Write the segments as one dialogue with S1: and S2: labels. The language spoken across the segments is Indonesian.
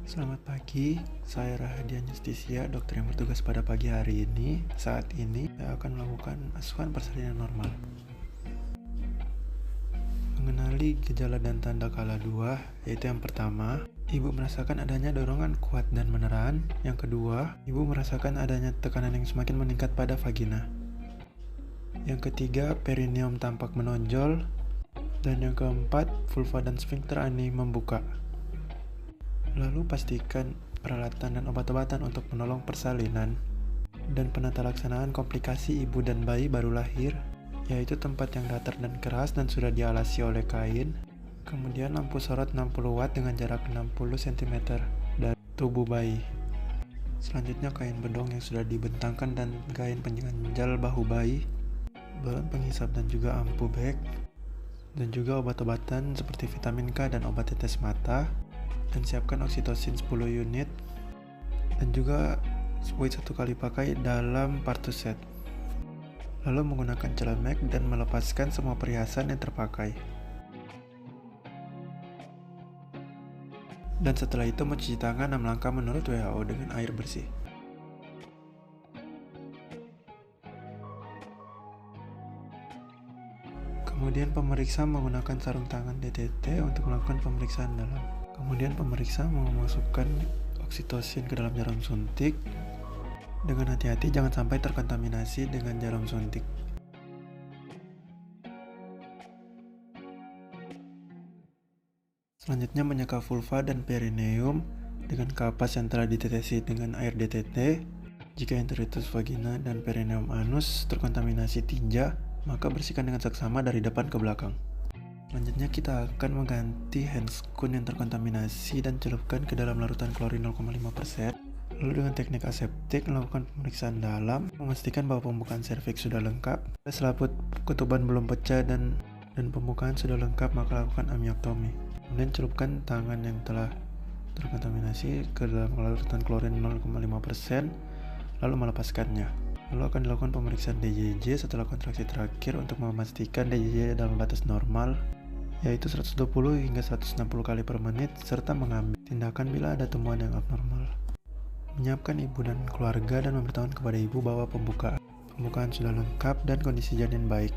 S1: Selamat pagi, saya Rahadian Justisia, dokter yang bertugas pada pagi hari ini. Saat ini, saya akan melakukan asuhan persalinan normal. Mengenali gejala dan tanda kala 2, yaitu yang pertama, ibu merasakan adanya dorongan kuat dan meneran. Yang kedua, ibu merasakan adanya tekanan yang semakin meningkat pada vagina. Yang ketiga, perineum tampak menonjol. Dan yang keempat, vulva dan sphincter ani membuka. Lalu pastikan peralatan dan obat-obatan untuk menolong persalinan dan penata laksanaan komplikasi ibu dan bayi baru lahir, yaitu tempat yang datar dan keras dan sudah dialasi oleh kain. Kemudian lampu sorot 60 watt dengan jarak 60 cm dari tubuh bayi. Selanjutnya kain bedong yang sudah dibentangkan dan kain pengganjal bahu bayi, balon penghisap dan juga ampu bag, dan juga obat-obatan seperti vitamin K dan obat tetes mata. Dan siapkan oksitosin 10 unit dan juga spuit 1 kali pakai dalam partu set. Lalu menggunakan celemek dan melepaskan semua perhiasan yang terpakai. Dan setelah itu mencuci tangan 6 langkah menurut WHO dengan air bersih. Kemudian pemeriksa menggunakan sarung tangan DTT untuk melakukan pemeriksaan dalam. Kemudian pemeriksa memasukkan oksitosin ke dalam jarum suntik. Dengan hati-hati jangan sampai terkontaminasi dengan jarum suntik. Selanjutnya menyeka vulva dan perineum dengan kapas yang telah ditetesi dengan air DTT. Jika interitus vagina dan perineum anus terkontaminasi tinja, maka bersihkan dengan seksama dari depan ke belakang. Selanjutnya kita akan mengganti handscoon yang terkontaminasi dan celupkan ke dalam larutan klorin 0,5%. Lalu dengan teknik aseptik melakukan pemeriksaan dalam, memastikan bahwa pembukaan serviks sudah lengkap. Selaput ketuban belum pecah dan pembukaan sudah lengkap, maka lakukan amnioktomi. Kemudian celupkan tangan yang telah terkontaminasi ke dalam larutan klorin 0,5%, lalu melepaskannya. Lalu akan dilakukan pemeriksaan DJJ setelah kontraksi terakhir untuk memastikan DJJ dalam batas normal, yaitu 120 hingga 160 kali per menit, serta mengambil tindakan bila ada temuan yang abnormal. Menyiapkan ibu dan keluarga dan memberitahukan kepada ibu bahwa pembukaan sudah lengkap dan kondisi janin baik.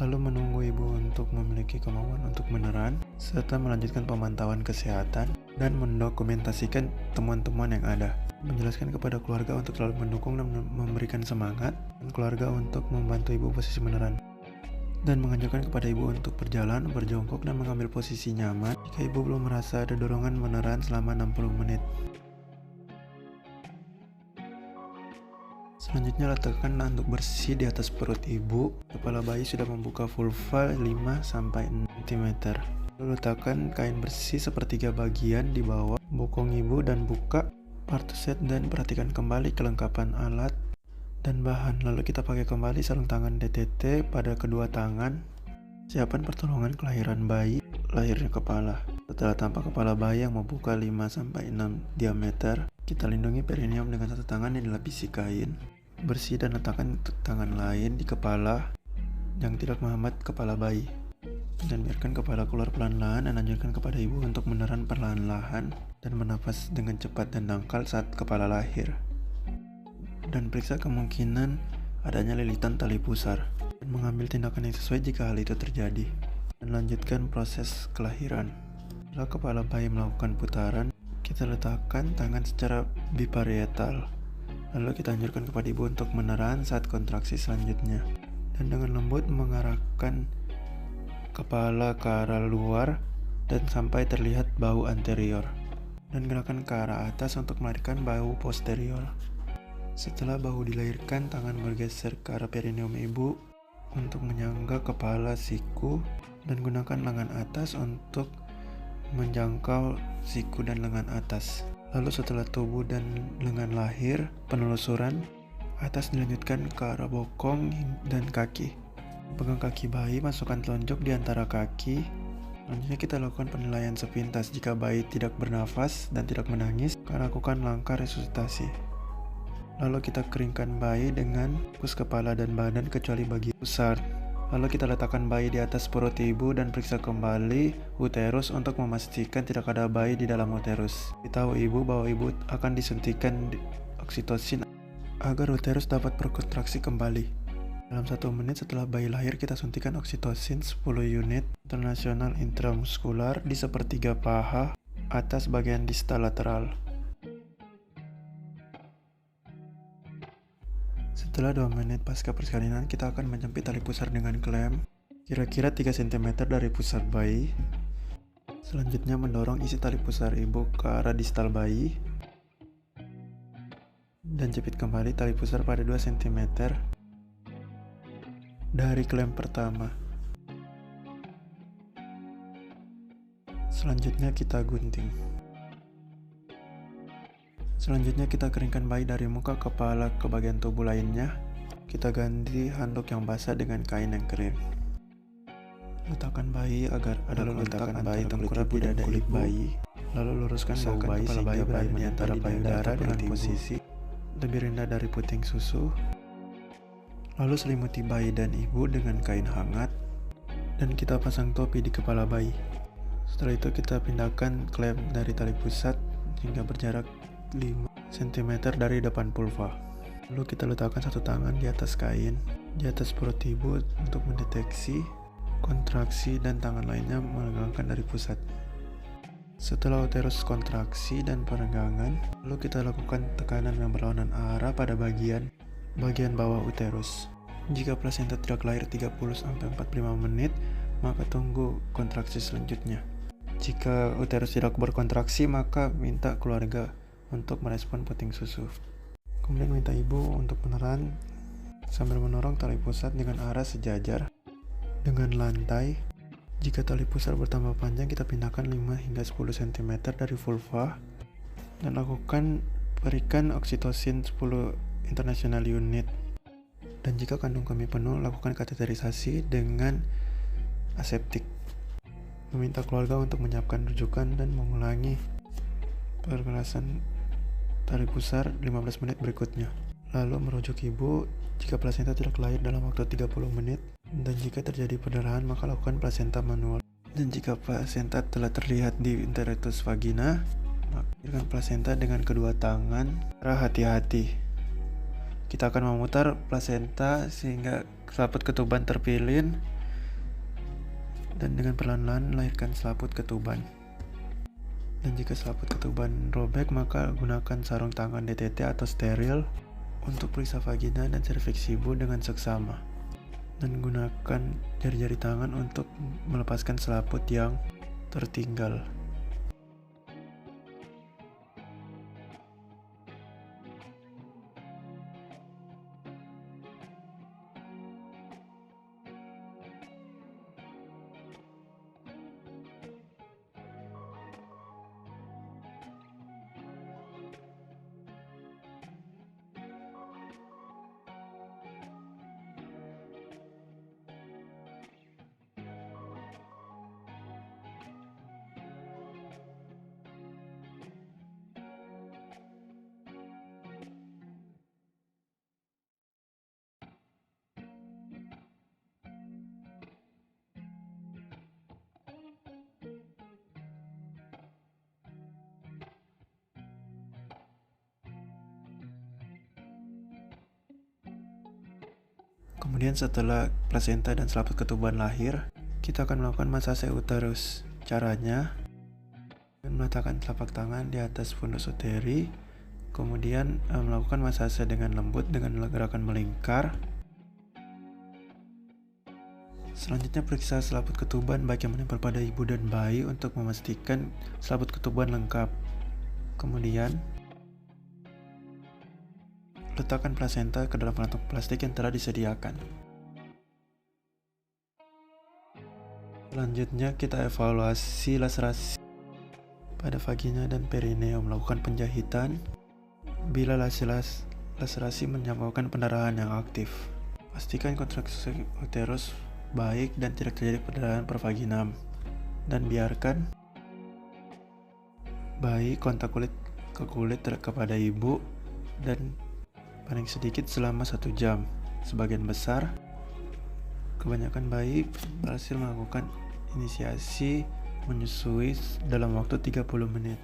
S1: Lalu menunggu ibu untuk memiliki kemauan untuk meneran, serta melanjutkan pemantauan kesehatan dan mendokumentasikan temuan-temuan yang ada. Menjelaskan kepada keluarga untuk selalu mendukung dan memberikan semangat, dan keluarga untuk membantu ibu posisi meneran. Dan menganjurkan kepada ibu untuk berjalan, berjongkok, dan mengambil posisi nyaman jika ibu belum merasa ada dorongan meneran selama 60 menit. Selanjutnya letakkan handuk bersih di atas perut ibu. Kepala bayi sudah membuka vulva 5-6 cm. Lalu letakkan kain bersih sepertiga bagian di bawah bokong ibu dan buka partu set dan perhatikan kembali kelengkapan alat dan bahan. Lalu kita pakai kembali sarung tangan DTT pada kedua tangan. Siapkan pertolongan kelahiran bayi, lahirnya kepala. Setelah tampak kepala bayi yang membuka 5-6 diameter, kita lindungi perineum dengan satu tangan yang dilapisi kain bersih dan letakkan tangan lain di kepala yang tidak menghambat kepala bayi. Dan biarkan kepala keluar perlahan-lahan dan anjurkan kepada ibu untuk meneran perlahan-lahan dan bernafas dengan cepat dan dangkal saat kepala lahir. Dan periksa kemungkinan adanya lilitan tali pusar dan mengambil tindakan yang sesuai jika hal itu terjadi. Dan lanjutkan proses kelahiran. Setelah kepala bayi melakukan putaran, kita letakkan tangan secara biparietal. Lalu kita anjurkan kepada ibu untuk meneran saat kontraksi selanjutnya. Dan dengan lembut mengarahkan kepala ke arah luar dan sampai terlihat bahu anterior. Dan gerakan ke arah atas untuk melarikan bahu posterior. Setelah bahu dilahirkan, tangan bergeser ke arah perineum ibu untuk menyangga kepala siku dan gunakan lengan atas untuk menjangkau siku dan lengan atas. Lalu setelah tubuh dan lengan lahir, penelusuran atas dilanjutkan ke arah bokong dan kaki. Pegang kaki bayi, masukkan telunjuk di antara kaki. Selanjutnya kita lakukan penilaian sepintas. Jika bayi tidak bernafas dan tidak menangis, kita lakukan langkah resusitasi. Lalu kita keringkan bayi dengan fokus kepala dan badan kecuali bagian pusar. Lalu kita letakkan bayi di atas perut ibu dan periksa kembali uterus untuk memastikan tidak ada bayi di dalam uterus. Beritahu ibu bahwa ibu akan disuntikan oksitosin agar uterus dapat berkontraksi kembali. Dalam 1 menit setelah bayi lahir, kita suntikan oksitosin 10 unit internasional intramuskular di sepertiga paha atas bagian distal lateral. Setelah 2 menit pasca persalinan, kita akan menjepit tali pusar dengan klem kira-kira 3 cm dari pusat bayi. Selanjutnya mendorong isi tali pusar ibu ke arah distal bayi dan jepit kembali tali pusar pada 2 cm dari klem pertama. Selanjutnya kita gunting. Selanjutnya kita keringkan bayi dari muka, kepala, ke bagian tubuh lainnya. Kita ganti handuk yang basah dengan kain yang kering. Letakkan bayi agar ada kontak antara tengkurap dan kulit bayi. Lalu luruskan bau bayi sehingga bayi di antara payudara dengan posisi lebih rendah dari puting susu. Lalu selimuti bayi dan ibu dengan kain hangat dan kita pasang topi di kepala bayi. Setelah itu kita pindahkan klem dari tali pusat hingga berjarak 5 cm dari depan vulva. Lalu kita letakkan satu tangan di atas kain, di atas perut ibu untuk mendeteksi kontraksi dan tangan lainnya meregangkan dari pusat. Setelah uterus kontraksi dan peregangan, lalu kita lakukan tekanan yang berlawanan arah pada bagian bawah uterus. Jika plasenta tidak lahir 30-45 menit, maka tunggu kontraksi selanjutnya. Jika uterus tidak berkontraksi, maka minta keluarga untuk merespon puting susu. Kemudian minta ibu untuk meneran sambil mendorong tali pusat dengan arah sejajar dengan lantai. Jika tali pusat bertambah panjang, kita pindahkan 5 hingga 10 cm dari vulva dan lakukan berikan oksitosin 10 international unit. Dan jika kandung kemih penuh, lakukan kateterisasi dengan aseptik. Meminta keluarga untuk menyiapkan rujukan dan mengulangi pergerasan tali pusar 15 menit berikutnya. Lalu merujuk ibu jika plasenta tidak lahir dalam waktu 30 menit, dan jika terjadi perdarahan maka lakukan plasenta manual. Dan jika plasenta telah terlihat di interitus vagina, maka plasenta dengan kedua tangan. Hati-hati, kita akan memutar plasenta sehingga selaput ketuban terpilin dan dengan perlahan-lahan melahirkan selaput ketuban. Dan jika selaput ketuban robek, maka gunakan sarung tangan DTT atau steril untuk periksa vagina dan serviks ibu dengan seksama. Dan gunakan jari-jari tangan untuk melepaskan selaput yang tertinggal. Kemudian setelah plasenta dan selaput ketuban lahir, kita akan melakukan masase uterus. Caranya, meletakkan telapak tangan di atas fundus uteri, kemudian melakukan masase dengan lembut dengan gerakan melingkar. Selanjutnya periksa selaput ketuban baik yang menempel pada ibu dan bayi untuk memastikan selaput ketuban lengkap. Kemudian letakkan plasenta ke dalam kantong plastik yang telah disediakan. Selanjutnya kita evaluasi laserasi pada vagina dan perineum, melakukan penjahitan bila laserasi menyebabkan pendarahan yang aktif. Pastikan kontraksi uterus baik dan tidak terjadi perdarahan per vaginam, dan biarkan bayi kontak kulit ke kulit kepada ibu dan paling sedikit selama 1 jam. Sebagian besar Kebanyakan bayi berhasil melakukan inisiasi menyusui dalam waktu 30 menit.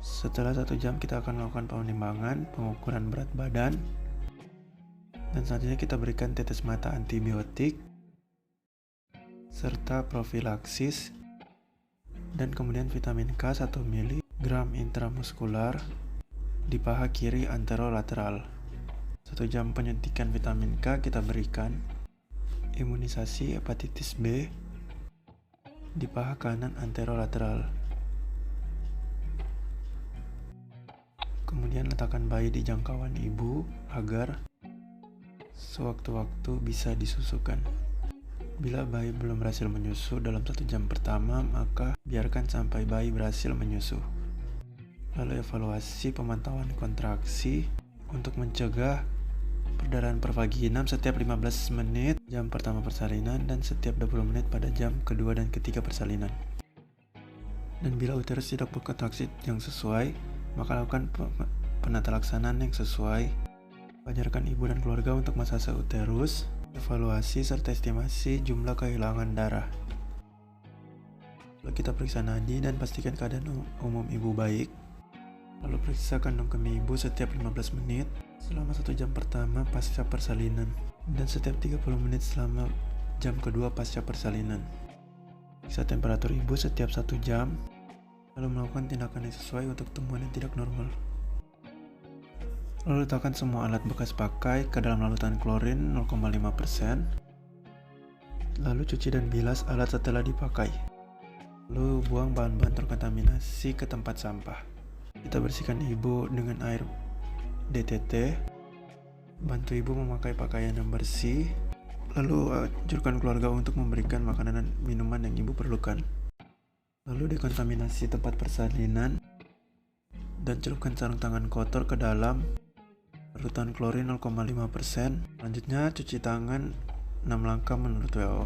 S1: Setelah 1 jam kita akan melakukan penimbangan, pengukuran berat badan, dan selanjutnya kita berikan tetes mata antibiotik, serta profilaksis, dan kemudian vitamin K 1 mg intramuskular di paha kiri anterolateral. 1 jam penyuntikan vitamin K kita berikan imunisasi hepatitis B di paha kanan anterolateral. Kemudian letakkan bayi di jangkauan ibu agar sewaktu-waktu bisa disusukan. Bila bayi belum berhasil menyusu dalam 1 jam pertama, maka biarkan sampai bayi berhasil menyusu. Lalu evaluasi pemantauan kontraksi untuk mencegah perdarahan pervaginam setiap 15 menit jam pertama persalinan dan setiap 20 menit pada jam kedua dan ketiga persalinan. Dan bila uterus tidak berkontraksi yang sesuai, maka lakukan penata laksanaan yang sesuai. Wajarkan ibu dan keluarga untuk massase uterus, evaluasi serta estimasi jumlah kehilangan darah. Lalu kita periksa nadi dan pastikan keadaan umum ibu baik. Lalu periksa kandung kemih ibu setiap 15 menit selama 1 jam pertama pasca persalinan dan setiap 30 menit selama jam kedua pasca persalinan. Periksa temperatur ibu setiap 1 jam, lalu melakukan tindakan yang sesuai untuk temuan yang tidak normal. Lalu letakkan semua alat bekas pakai ke dalam larutan klorin 0,5%. Lalu cuci dan bilas alat setelah dipakai. Lalu buang bahan-bahan terkontaminasi ke tempat sampah. Kita bersihkan ibu dengan air DTT. Bantu ibu memakai pakaian yang bersih. Lalu anjurkan keluarga untuk memberikan makanan dan minuman yang ibu perlukan. Lalu dekontaminasi tempat persalinan dan celupkan sarung tangan kotor ke dalam larutan klorin 0,5%. Selanjutnya cuci tangan 6 langkah menurut WHO.